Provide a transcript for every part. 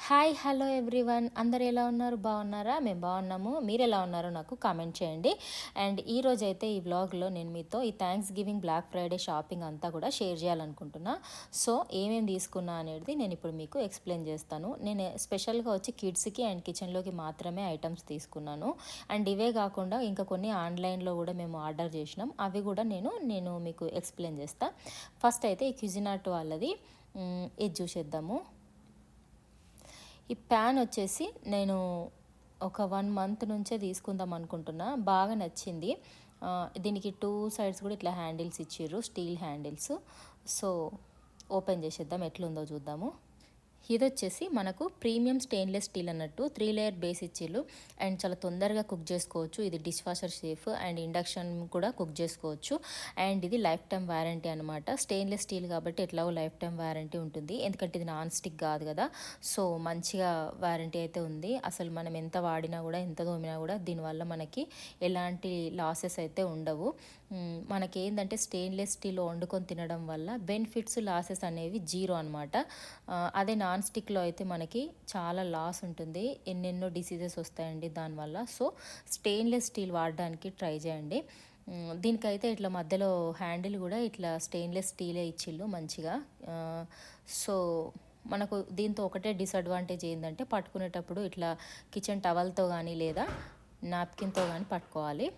Hi hello everyone, అందరు ఎలా ఉన్నారు? బాగున్నారా? మేము బాగున్నాము. మీరు ఎలా ఉన్నారో నాకు కామెంట్ చేయండి. అండ్ ఈరోజు అయితే ఈ వ్లాగ్లో నేను మీతో ఈ Thanksgiving black Friday shopping అంతా కూడా షేర్ చేయాలనుకుంటున్నా. సో ఏమేమి తీసుకున్నా అనేది నేను ఇప్పుడు మీకు ఎక్స్ప్లెయిన్ చేస్తాను. నేను స్పెషల్గా వచ్చి కిడ్స్కి అండ్ కిచెన్లోకి మాత్రమే ఐటమ్స్ తీసుకున్నాను. అండ్ ఇవే కాకుండా ఇంకా కొన్ని ఆన్లైన్లో కూడా మేము ఆర్డర్ చేసినాం. అవి కూడా నేను మీకు ఎక్స్ప్లెయిన్ చేస్తాను. ఫస్ట్ అయితే ఈ క్యూజినాట్ వాళ్ళది ఇది చూసేద్దాము. ఈ ప్యాన్ వచ్చేసి నేను ఒక 1 మంత్ నుంచే తీసుకుందాం అనుకుంటున్నా. బాగా నచ్చింది. దీనికి 2 సైడ్స్ కూడా ఇట్లా హ్యాండిల్స్ ఇచ్చిర్రు, స్టీల్ హ్యాండిల్స్. సో ఓపెన్ చేసేద్దాం, ఎట్లుందో చూద్దాము. ఇది వచ్చేసి మనకు ప్రీమియం స్టెయిన్లెస్ స్టీల్ అన్నట్టు 3 లేయర్ బేస్ ఇచ్చిళ్ళు. అండ్ చాలా తొందరగా కుక్ చేసుకోవచ్చు. ఇది dish washer safe and induction కూడా కుక్ చేసుకోవచ్చు. అండ్ ఇది లైఫ్ టైం వారంటీ అనమాట. స్టెయిన్లెస్ స్టీల్ కాబట్టి ఎట్లాగో లైఫ్ టైం వారంటీ ఉంటుంది, ఎందుకంటే ఇది నాన్ స్టిక్ కాదు కదా. సో మంచిగా వారంటీ అయితే ఉంది. అసలు మనం ఎంత వాడినా కూడా ఎంత తోమినా కూడా దీనివల్ల మనకి ఎలాంటి లాసెస్ అయితే ఉండవు. మనకి ఏంటంటే స్టెయిన్లెస్ స్టీల్ వండుకొని తినడం వల్ల బెనిఫిట్స్ లాసెస్ అనేవి జీరో అనమాట. అదే నాన్ స్టిక్లో అయితే మనకి చాలా లాస్ ఉంటుంది, ఎన్నెన్నో డిసీజెస్ వస్తాయండి దానివల్ల. సో స్టెయిన్లెస్ స్టీల్ వాడడానికి ట్రై చేయండి. దీనికైతే ఇట్లా మధ్యలో హ్యాండిల్ కూడా ఇట్లా స్టెయిన్లెస్ స్టీలే ఇచ్చిళ్ళు మంచిగా. సో మనకు దీంతో ఒకటే డిసడ్వాంటేజ్ ఏంటంటే పట్టుకునేటప్పుడు ఇట్లా కిచెన్ టవల్తో కానీ లేదా నాప్కిన్తో కానీ పట్టుకోవాలి.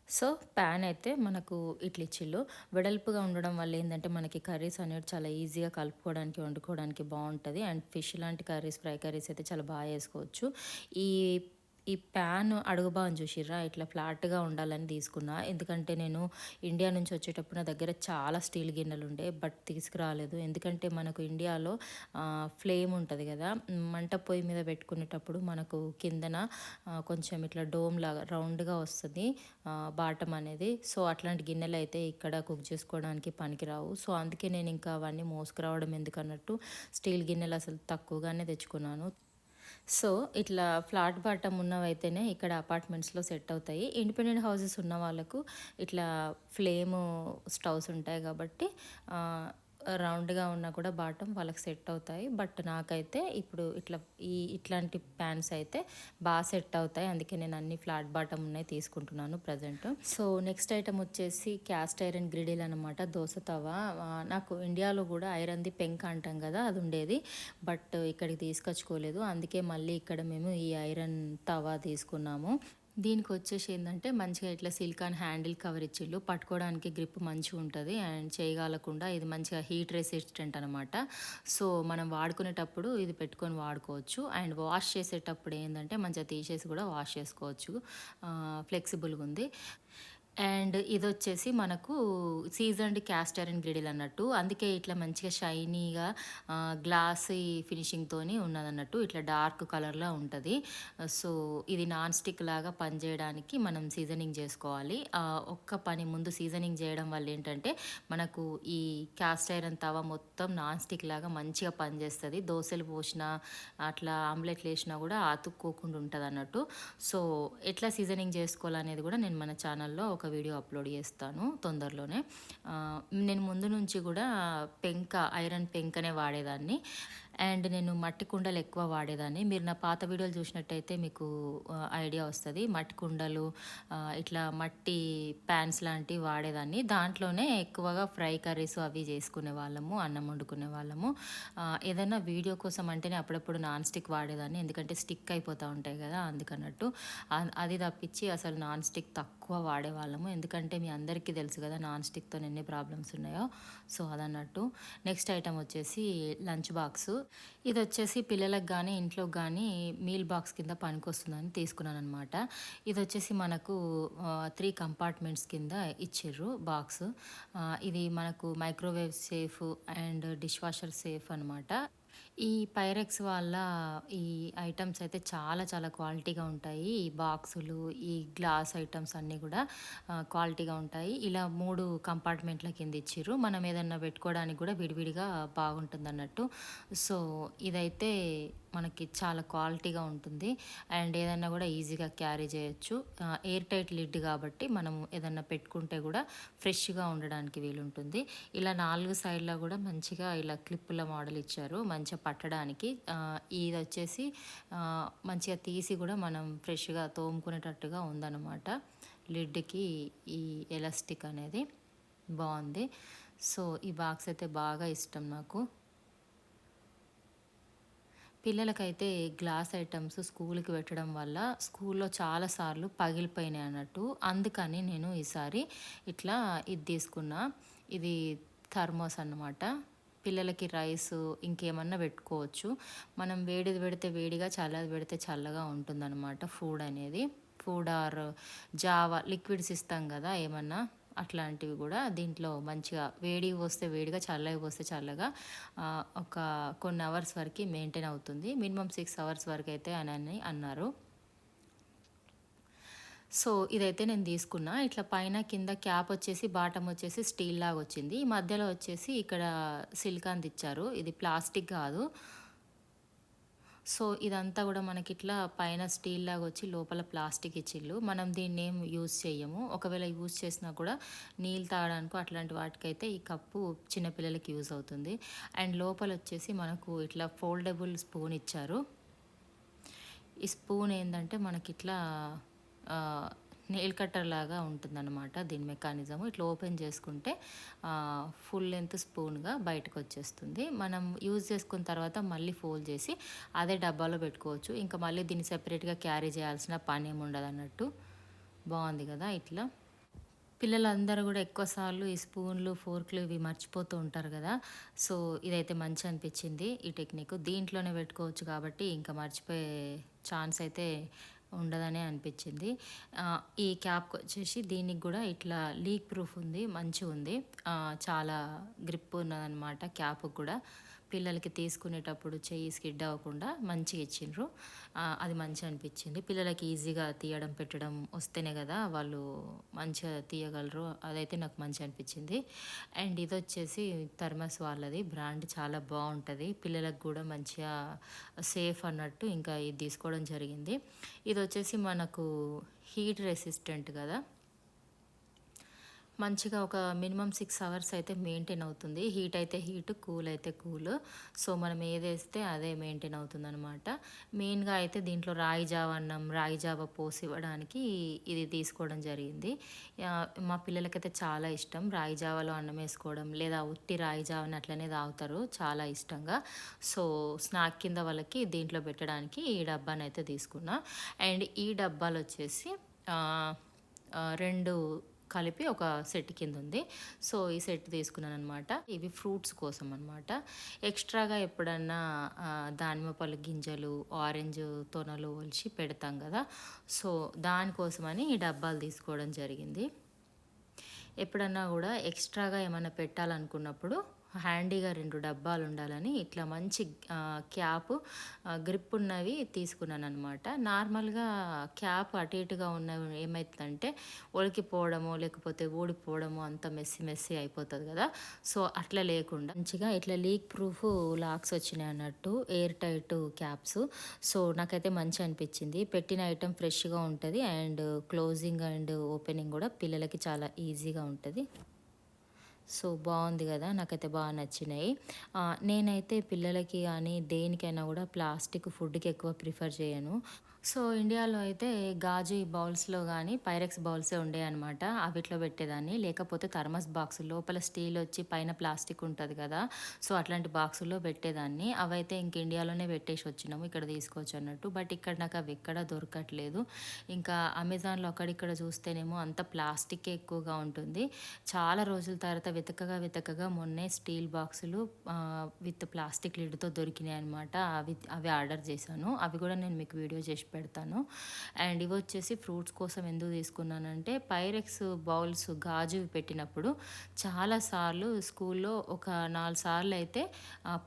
సో ప్యాన్ అయితే మనకు ఇట్లా ఇచ్చిళ్ళు. వెడల్పుగా ఉండడం వల్ల ఏంటంటే మనకి కర్రీస్ అనేది చాలా ఈజీగా కలుపుకోవడానికి వండుకోవడానికి బాగుంటుంది. అండ్ ఫిష్ లాంటి కర్రీస్, ఫ్రై కర్రీస్ అయితే చాలా బాగా చేసుకోవచ్చు. ఈ ఈ ప్యాన్ అడుగు భాగం చూసిర్రా, ఇట్లా ఫ్లాట్గా ఉండాలని తీసుకున్నా. ఎందుకంటే నేను ఇండియా నుంచి వచ్చేటప్పుడు నా దగ్గర చాలా స్టీల్ గిన్నెలు ఉండే, బట్ తీసుకురాలేదు. ఎందుకంటే మనకు ఇండియాలో ఫ్లేమ్ ఉంటుంది కదా, మంట పొయ్యి మీద పెట్టుకునేటప్పుడు మనకు కిందన కొంచెం ఇట్లా డోమ్ లాగా రౌండ్గా వస్తుంది బాటమ్ అనేది. సో అట్లాంటి గిన్నెలు అయితే ఇక్కడ కుక్ చేసుకోవడానికి పనికిరావు. సో అందుకే నేను ఇంకా అవన్నీ మోసుకురావడం ఎందుకన్నట్టు స్టీల్ గిన్నెలు అసలు తక్కువగానే తెచ్చుకున్నాను. సో ఇట్లా ఫ్లాట్ బాటమ్ ఉన్నవైతేనే ఇక్కడ అపార్ట్మెంట్స్లో సెట్ అవుతాయి. ఇండిపెండెంట్ హౌసెస్ ఉన్న వాళ్ళకు ఇట్లా ఫ్లేమ్ స్టవ్స్ ఉంటాయి కాబట్టి రౌండ్గా ఉన్నా కూడా బాటమ్ వాళ్ళకి సెట్ అవుతాయి. బట్ నాకైతే ఇప్పుడు ఇట్లాంటి ప్యాన్స్ అయితే బాగా సెట్ అవుతాయి. అందుకే నేను అన్ని ఫ్లాట్ బాటమ్ ఉన్నాయి తీసుకుంటున్నాను ప్రజెంట్. సో నెక్స్ట్ ఐటమ్ వచ్చేసి క్యాస్ట్ ఐరన్ గ్రిడిల్ అనమాట, దోశ తవ. నాకు ఇండియాలో కూడా ఐరన్ది పెంక్ అంటాం కదా, అది ఉండేది. బట్ ఇక్కడికి తీసుకొచ్చుకోలేదు, అందుకే మళ్ళీ ఇక్కడ మేము ఈ ఐరన్ తవా తీసుకున్నాము. దీనికి వచ్చేసి ఏంటంటే మంచిగా ఇట్లా సిలికాన్ హ్యాండిల్ కవర్ ఇచ్చిళ్ళు, పట్టుకోవడానికి గ్రిప్ మంచిగా ఉంటుంది అండ్ చేయగలకుండా ఇది మంచిగా హీట్ రెసిస్టెంట్ అనమాట. సో మనం వాడుకునేటప్పుడు ఇది పెట్టుకొని వాడుకోవచ్చు. అండ్ వాష్ చేసేటప్పుడు ఏంటంటే మంచిగా తీసేసి కూడా వాష్ చేసుకోవచ్చు, ఫ్లెక్సిబుల్గా ఉంది. అండ్ ఇది వచ్చేసి మనకు సీజన్డ్ క్యాస్ట్ ఐరన్ గ్రిడిల్ అన్నట్టు, అందుకే ఇట్లా మంచిగా షైనీగా గ్లాసీ ఫినిషింగ్తో ఉన్నదన్నట్టు, ఇట్లా డార్క్ కలర్లో ఉంటుంది. సో ఇది నాన్ స్టిక్ లాగా పనిచేయడానికి మనం సీజనింగ్ చేసుకోవాలి. ఒక్క పని ముందు సీజనింగ్ చేయడం వల్ల ఏంటంటే మనకు ఈ క్యాస్ట్ ఐరన్ తవ మొత్తం నాన్ స్టిక్ లాగా మంచిగా పనిచేస్తుంది. దోశలు పోసినా అట్లా ఆమ్లెట్లు వేసినా కూడా అతుక్కోకుండా ఉంటుంది అన్నట్టు. సో ఎట్లా సీజనింగ్ చేసుకోవాలనేది కూడా నేను మన ఛానల్లో ఒక వీడియో అప్లోడ్ చేస్తాను తొందరలోనే. నేను ముందు నుంచి కూడా ఐరన్ పెంకనే వాడేదాన్ని. అండ్ నేను మట్టి కుండలు ఎక్కువ వాడేదాన్ని. మీరు నా పాత వీడియోలు చూసినట్టయితే మీకు ఐడియా వస్తుంది. మట్టి కుండలు ఇట్లా మట్టి ప్యాన్స్ లాంటివి వాడేదాన్ని. దాంట్లోనే ఎక్కువగా ఫ్రై కర్రీస్ అవి చేసుకునే వాళ్ళము, అన్నం వండుకునే వాళ్ళము. ఏదైనా వీడియో కోసం అంటేనే అప్పుడప్పుడు నాన్ స్టిక్ వాడేదాన్ని, ఎందుకంటే స్టిక్ అయిపోతూ ఉంటాయి కదా అందుకన్నట్టు. అది తప్పించి అసలు నాన్ స్టిక్ తక్కువ వాడేవాళ్ళము, ఎందుకంటే మీ అందరికీ తెలుసు కదా నాన్ స్టిక్తో ఎన్ని ప్రాబ్లమ్స్ ఉన్నాయో. సో అదన్నట్టు. నెక్స్ట్ ఐటమ్ వచ్చేసి లంచ్ బాక్స్. ఇది వచ్చేసి పిల్లలకు కానీ ఇంట్లోకి కానీ మీల్ బాక్స్ కింద పనికొస్తుందని తీసుకున్నాను అనమాట. ఇది వచ్చేసి మనకు 3 కంపార్ట్మెంట్స్ కింద ఇచ్చిర్రు బాక్స్. ఇది మనకు microwave safe and dish washer safe అనమాట. ఈ పైరెక్స్ వాళ్ళ ఈ ఐటెమ్స్ అయితే చాలా చాలా క్వాలిటీగా ఉంటాయి. ఈ బాక్సులు, ఈ గ్లాస్ ఐటెమ్స్ అన్నీ గూడా క్వాలిటీగా ఉంటాయి. ఇలా 3 కంపార్ట్మెంట్‌ల కింద ఇచ్చిర్రు. మనం ఏదన్నా పెట్టుకోవడానికి గూడా విడివిడిగా బాగుంటుందన్నట్టు. సో, ఇదైతే మనకి చాలా క్వాలిటీగా ఉంటుంది. అండ్ ఏదన్నా గూడా ఈజీగా క్యారీ చేయొచ్చు. ఎయిర్ టైట్ లిడ్ కాబట్టి మనం ఏదన్నా పెట్టుకుంటే గూడా ఫ్రెష్‌గా ఉండడానికి వీలుంటుంది. ఇలా 4 సైడ్‌లా గూడా మంచిగా ఇలా క్లిప్పుల మోడల్ ఇచ్చారు. మంచిగా పట్టడానికి. ఇదొచ్చేసి మంచిగా తీసి గూడా మనం ఫ్రెష్‌గా తోముకునేటట్టుగా ఉందనమాట. లిడ్‌కి ఈ ఎలాస్టిక్ అనేది బావుంది. సో, ఈ బాక్స్ అయితే బాగా ఇష్టం నాకు. పిల్లలకైతే గ్లాస్ ఐటమ్స్ స్కూల్‌కి పెట్టడం వల్ల స్కూల్‌లో చాలా సార్లు పగిలిపోయినాయి అన్నట్టు. అందుకని నేను ఈసారి ఇట్లా ఇది తీసుకున్నా. ఇది థర్మోస్ అన్నమాట. పిల్లలకి రైసు ఇంకేమన్నా పెట్టుకోవచ్చు. మనం వేడిది పెడితే వేడిగా, చల్లది పెడితే చల్లగా ఉంటుందన్నమాట ఫుడ్ అనేది. ఫుడ్ ఆర్ జావా లిక్విడ్స్ ఇస్తాం కదా ఏమన్నా, అట్లాంటివి కూడా దీంట్లో మంచిగా వేడివి పోస్తే వేడిగా, చల్లవి పోస్తే చల్లగా ఒక కొన్ని అవర్స్ వరకు మెయింటైన్ అవుతుంది. మినిమం 6 అవర్స్ వరకు అయితే అని అన్నారు. సో, ఇదైతే నేను తీసుకున్నా. ఇట్లా పైన కింద క్యాప్ వచ్చేసి బాటమ్ వచ్చేసి స్టీల్ లాగా వచ్చింది. ఈ మధ్యలో వచ్చేసి ఇక్కడ సిలికాన్‌ది ఇచ్చారు. ఇది ప్లాస్టిక్ కాదు. సో, ఇదంతా గూడా మనకిట్లా పైన స్టీల్ లాగా వచ్చి లోపల ప్లాస్టిక్ ఇచ్చిల్లు. మనం దీన్నేం యూజ్ చెయ్యము. ఒకవేళ యూజ్ చేసినా కూడా నీళ్ళు తాగడానికో అట్లాంటి వాటికైతే ఈ కప్పు చిన్న పిల్లలకి యూజ్ అవుతుంది. అండ్ లోపలొచ్చేసి మనకు ఇట్లా ఫోల్డబుల్ స్పూన్ ఇచ్చారు. ఈ స్పూన్ ఏందంటే మనకిట్లా ఆహ్, నెయిల్ కట్టర్ లాగా ఉంటుందన్నమాట దీని మెకానిజము. ఇట్లా ఓపెన్ చేసుకుంటే ఫుల్ లెంత్ స్పూన్‌గా బయటకొచ్చేస్తుంది. మనం యూజ్ చేసుకున్న తర్వాత మళ్ళీ ఫోల్డ్ చేసి అదే డబ్బాలో పెట్టుకోవచ్చు. ఇంకా మళ్ళీ దీన్ని సెపరేట్‌గా క్యారీ చేయాల్సిన పనేముండదన్నట్టు. బావుంది గదా! ఇట్లా. పిల్లలందరూ గూడా ఎక్కువ సార్లు ఈ స్పూన్లు, ఫోర్క్‌లు ఇవి మర్చిపోతూ ఉంటారు గదా! సో, ఇదైతే మంచనిపిచ్చింది ఈ టెక్నిక్. దీంట్లోనే పెట్టుకోవచ్చు కాబట్టి ఇంకా మర్చిపోయే ఛాన్స్ అయితే ఉండదనే అనిపిచ్చింది. ఈ క్యాప్‌కొచ్చేసి దీనికి గూడా ఇట్లా లీక్ ప్రూఫ్ ఉంది. మంచిగుంది. చాలా గ్రిప్ ఉన్నదనమాట క్యాప్‌కి గూడా. పిల్లలకి తీసుకునేటప్పుడు చెయ్యి స్కిడ్ అవ్వకుండా మంచిగా ఇచ్చిండ్రు. అది మంచిగా అనిపించింది. పిల్లలకి ఈజీగా తీయడం, పెట్టడం వస్తేనే కదా వాళ్ళు మంచిగా తీయగలరు. అదైతే నాకు మంచిగా అనిపించింది. అండ్ ఇదొచ్చేసి థర్మస్ వాళ్ళది బ్రాండ్ చాలా బావుంటది. పిల్లలకు కూడా మంచిగా సేఫ్ అన్నట్టు ఇంకా ఇది తీసుకోవడం జరిగింది. ఇదొచ్చేసి మనకు హీట్ రెసిస్టెంట్ కదా! మంచిగా ఒక మినిమమ్ 6 అవర్స్ అయితే మెయింటైన్ అవుతుంది. హీట్ అయితే హీట్, కూల్ అయితే కూల్. సో, మనం ఏదేస్తే అదే మెయింటైన్ అవుతుందనమాట. మెయిన్‌గా అయితే దీంట్లో రాగి జావ అన్నం, రాగి జావ పోసివ్వడానికి ఇది తీసుకోవడం జరిగింది. మా పిల్లలకైతే చాలా ఇష్టం. రాగి జావలో అన్నం ఏసుకోవడం, లేదా ఉట్టి రాగి జావని అట్లనే తాగుతారు చాలా ఇష్టంగా. సో, స్నాక్ కింద వాళ్ళకి దీంట్లో పెట్టడానికి ఈ డబ్బానైతే తీసుకున్నా. అండ్ ఈ డబ్బాలొచ్చేసి ఆహ్, 2 కలిపి ఒక సెట్ కిందుంది. సో, ఈ సెట్ తీసుకున్నాననమాట. ఇవి ఫ్రూట్స్ కోసం అనమాట. ఎక్స్‌ట్రాగా ఎప్పుడన్నా దానిమ్మ పళ్ళు గింజలు, ఆరెంజ్ తొనలు ఒలిచి పెడతాం గదా! సో, దానికోసమని ఈ డబ్బాలు తీసుకోవడం జరిగింది. ఎప్పుడన్నా గూడా ఎక్స్‌ట్రాగా ఏమన్నా పెట్టాలనుకున్నప్పుడు హ్యాండీగా 2 డబ్బాలుండాలని ఇట్లా మంచి క్యాపు గ్రిప్ ఉన్నవి తీసుకున్నాననమాట. నార్మల్‌గా క్యాప్ అటు ఇటుగా ఉన్నవి ఏమైతదంటే ఒలికిపోవడమో, లేకపోతే ఊడిపోవడమో అంత మెస్సీ మెస్సీ అయిపోతది గదా! సో, అట్లా లేకుండా మంచిగా ఇట్లా లీక్ ప్రూఫ్ లాక్స్ వచ్చినాయన్నట్టు ఎయిర్ టైట్ క్యాప్స్. సో, నాకైతే మంచిగనిపించింది. పెట్టిన ఐటెమ్ ఫ్రెష్‌గా ఉంటది. అండ్ క్లోజింగ్ అండ్ ఓపెనింగ్ గూడా పిల్లలకి చాలా ఈజీగా ఉంటది. సో, బావుంది గదా! నాకైతే నచ్చినాయి. నేనైతే పిల్లలకి గానీ, దేనికైనా గూడా ప్లాస్టిక్ ఫుడ్‌కి ఎక్కువ ప్రిఫర్ చేయను. సో, ఇండియాలో అయితే గాజు ఈ బౌల్స్‌లో గానీ, పైరెక్స్ బౌల్సే ఉండేయనమాట. అవిట్లో పెట్టేదాన్ని. లేకపోతే థర్మస్ బాక్స్ లోపల స్టీల్ వచ్చి పైన ప్లాస్టిక్ ఉంటది గదా! సో, అట్లాంటి బాక్సుల్లో పెట్టేదాన్ని. అవైతే ఇంక ఇండియాలోనే పెట్టేసి వచ్చినాము. ఇక్కడ తీసుకోవచ్చన్నట్టు. బట్ ఇక్కడ నాకు అవి ఎక్కడా దొరకట్లేదు. ఇంకా అమెజాన్‌లో అక్కడిక్కడ చూస్తేనేమో అంత ప్లాస్టిక్కే ఎక్కువగా ఉంటుంది. చాలా రోజుల తర్వాత వెతకగా మొన్నే స్టీల్ బాక్సులు విత్ ప్లాస్టిక్ లిడ్‌తో దొరికినాయనమాట. అవి ఆర్డర్ చేశాను. అవి కూడా నేను మీకు వీడియో చేసి పెడతాను. అండ్ ఇవి వచ్చేసి ఫ్రూట్స్ కోసం ఎందుకు తీసుకున్నానంటే పైరెక్స్ బౌల్స్ గాజువి పెట్టినప్పుడు చాలాసార్లు స్కూల్లో ఒక 4 సార్లు అయితే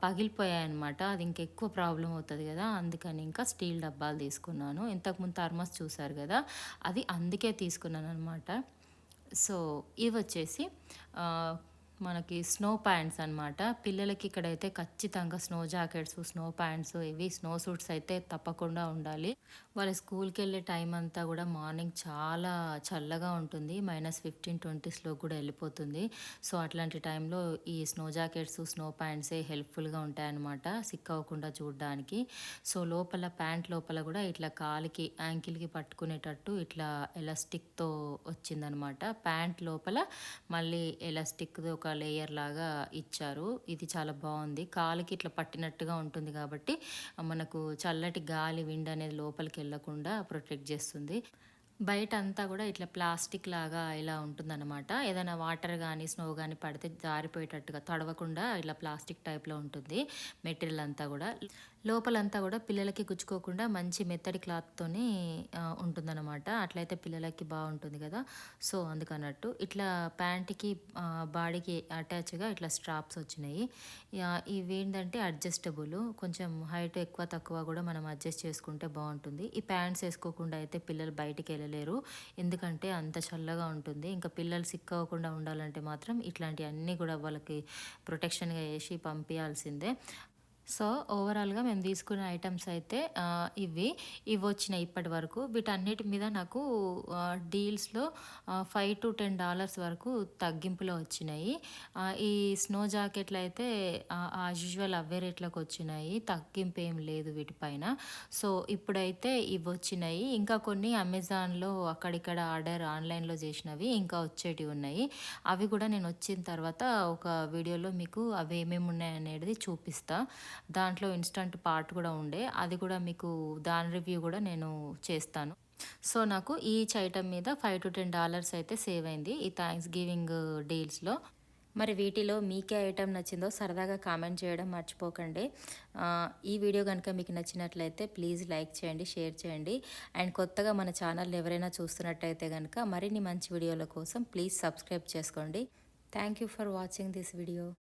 పగిలిపోయాయన్నమాట. అది ఇంకెక్కువ ప్రాబ్లం అవుతుంది కదా, అందుకని ఇంకా స్టీల్ డబ్బాలు తీసుకున్నాను. ఇంతకుముందు థర్మస్ చూసారు కదా, అది అందుకే తీసుకున్నాను అనమాట. సో ఇవి వచ్చేసి మనకి స్నో ప్యాంట్స్ అనమాట. పిల్లలకి ఇక్కడైతే ఖచ్చితంగా స్నో జాకెట్స్, స్నో ప్యాంట్స్, ఇవి స్నో సూట్స్ అయితే తప్పకుండా ఉండాలి. వాళ్ళ స్కూల్కి వెళ్ళే టైం అంతా కూడా మార్నింగ్ చాలా చల్లగా ఉంటుంది, -15-20లో కూడా వెళ్ళిపోతుంది. సో అట్లాంటి టైంలో ఈ స్నో జాకెట్స్, స్నో ప్యాంట్సే హెల్ప్ఫుల్గా ఉంటాయన్నమాట, సిక్ అవ్వకుండా చూడడానికి. సో లోపల ప్యాంట్ లోపల కూడా ఇట్లా కాలికి యాంకిల్కి పట్టుకునేటట్టు ఇట్లా ఎలాస్టిక్తో వచ్చిందనమాట. ప్యాంట్ లోపల మళ్ళీ ఎలాస్టిక్ది ఒక లేయర్ లాగా ఇచ్చారు. ఇది చాలా బాగుంది, కాలికి ఇట్లా పట్టినట్టుగా ఉంటుంది కాబట్టి మనకు చల్లటి గాలి, విండ్ అనేది లోపలికి వెళ్ళకుండా ప్రొటెక్ట్ చేస్తుంది. బయట అంతా కూడా ఇట్లా ప్లాస్టిక్ లాగా ఇలా ఉంటుందన్నమాట. ఏదైనా వాటర్ కానీ స్నో కానీ పడితే జారిపోయేటట్టుగా తడవకుండా ఇట్లా ప్లాస్టిక్ టైప్లో ఉంటుంది మెటీరియల్ అంతా కూడా. లోపలంతా కూడా పిల్లలకి గుచ్చుకోకుండా మంచి మెత్తడి క్లాత్తోని ఉంటుందన్నమాట. అట్లయితే పిల్లలకి బాగుంటుంది కదా. సో అందుకన్నట్టు ఇట్లా ప్యాంట్కి బాడీకి అటాచ్గా ఇట్లా స్ట్రాప్స్ వచ్చినాయి. ఇవి ఏంటంటే అడ్జస్టబుల్, కొంచెం హైట్ ఎక్కువ తక్కువ కూడా మనం అడ్జస్ట్ చేసుకుంటే బాగుంటుంది. ఈ ప్యాంట్స్ వేసుకోకుండా అయితే పిల్లలు బయటికి వెళ్ళలేరు, ఎందుకంటే అంత చల్లగా ఉంటుంది. ఇంకా పిల్లలు సిక్ అవ్వకుండా ఉండాలంటే మాత్రం ఇట్లాంటివన్నీ కూడా వాళ్ళకి ప్రొటెక్షన్గా వేసి పంపించాల్సిందే. సో ఓవరాల్గా మేము తీసుకున్న ఐటమ్స్ అయితే ఇవి వచ్చినాయి ఇప్పటి వరకు. వీటన్నిటి మీద నాకు డీల్స్లో $5 to $10 వరకు తగ్గింపులో వచ్చినాయి. ఈ స్నో జాకెట్లు అయితే యాజ్ యూజువల్ అవే రేట్లకు వచ్చినాయి, తగ్గింపు ఏం లేదు వీటిపైన. సో ఇప్పుడైతే ఇవి వచ్చినాయి. ఇంకా కొన్ని అమెజాన్లో అక్కడిక్కడ ఆన్లైన్లో చేసినవి ఇంకా వచ్చేటివి ఉన్నాయి. అవి కూడా నేను వచ్చిన తర్వాత ఒక వీడియోలో మీకు అవి ఏమేమి ఉన్నాయి అనేది చూపిస్తా. దాంట్లో ఇన్స్టంట్ పార్ట్ కూడా ఉండే, అది కూడా మీకు దాని రివ్యూ కూడా నేను చేస్తాను. సో నాకు ఈచ్ ఐటమ్ మీద $5 to $10 అయితే సేవ్ అయింది ఈ థ్యాంక్స్ గివింగ్ డీల్స్లో. మరి వీటిలో మీకే ఐటమ్ నచ్చిందో సరదాగా కామెంట్ చేయడం మర్చిపోకండి. ఈ వీడియో కనుక మీకు నచ్చినట్లయితే ప్లీజ్ లైక్ చేయండి, షేర్ చేయండి. అండ్ కొత్తగా మన ఛానల్ ఎవరైనా చూస్తున్నట్టయితే కనుక మరిన్ని మంచి వీడియోల కోసం ప్లీజ్ సబ్స్క్రైబ్ చేసుకోండి. Thank you for watching this video.